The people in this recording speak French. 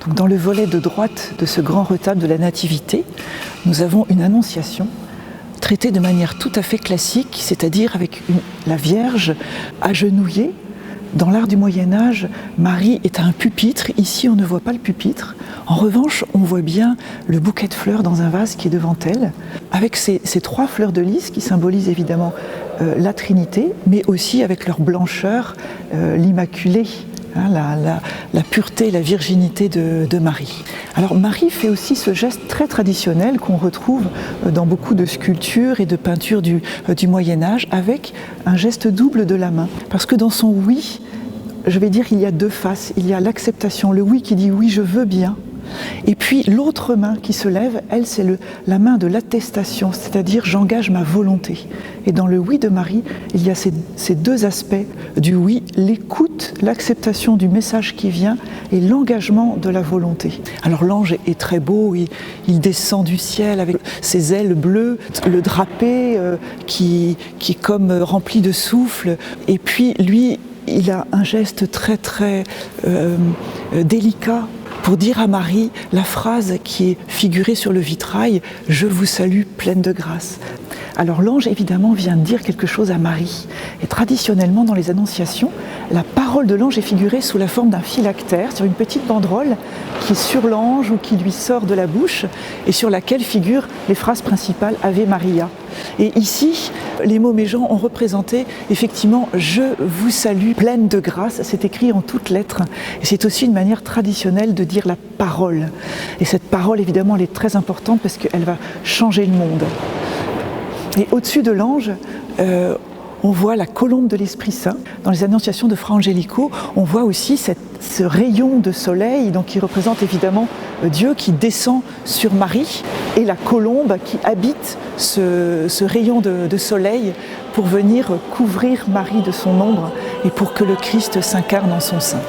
Donc, dans le volet de droite de ce grand retable de la Nativité, nous avons une Annonciation traitée de manière tout à fait classique, c'est-à-dire avec la Vierge agenouillée. Dans l'art du Moyen-Âge, Marie est à un pupitre. Ici, on ne voit pas le pupitre. En revanche, on voit bien le bouquet de fleurs dans un vase qui est devant elle, avec ces 3 fleurs de lys qui symbolisent évidemment la Trinité, mais aussi avec leur blancheur, l'Immaculée, hein, la pureté, la virginité de Marie. Alors Marie fait aussi ce geste très traditionnel qu'on retrouve dans beaucoup de sculptures et de peintures du Moyen-Âge, avec un geste double de la main. Parce que dans son oui, je vais dire, il y a 2 faces. Il y a l'acceptation, le oui qui dit oui, je veux bien. Et puis l'autre main qui se lève, elle, c'est la main de l'attestation, c'est-à-dire j'engage ma volonté. Et dans le oui de Marie, il y a ces 2 aspects du oui, l'écoute, l'acceptation du message qui vient et l'engagement de la volonté. Alors l'ange est très beau, il descend du ciel avec ses ailes bleues, le drapé qui est comme rempli de souffle. Et puis lui, il a un geste très très délicat pour dire à Marie la phrase qui est figurée sur le vitrail « Je vous salue pleine de grâce ». Alors l'ange évidemment vient dire quelque chose à Marie. Et traditionnellement dans les annonciations, la parole de l'ange est figurée sous la forme d'un phylactère sur une petite banderole qui est sur l'ange ou qui lui sort de la bouche et sur laquelle figurent les phrases principales Ave Maria. Et ici, les mots-méjean ont représenté effectivement « Je vous salue pleine de grâce ». C'est écrit en toutes lettres. Et c'est aussi une manière traditionnelle de dire la parole. Et cette parole, évidemment, elle est très importante parce qu'elle va changer le monde. Et au-dessus de l'ange, on voit la colombe de l'Esprit Saint. Dans les Annonciations de Fra Angelico, on voit aussi ce rayon de soleil, donc qui représente évidemment Dieu qui descend sur Marie, et la colombe qui habite ce rayon de soleil pour venir couvrir Marie de son ombre et pour que le Christ s'incarne en son sein.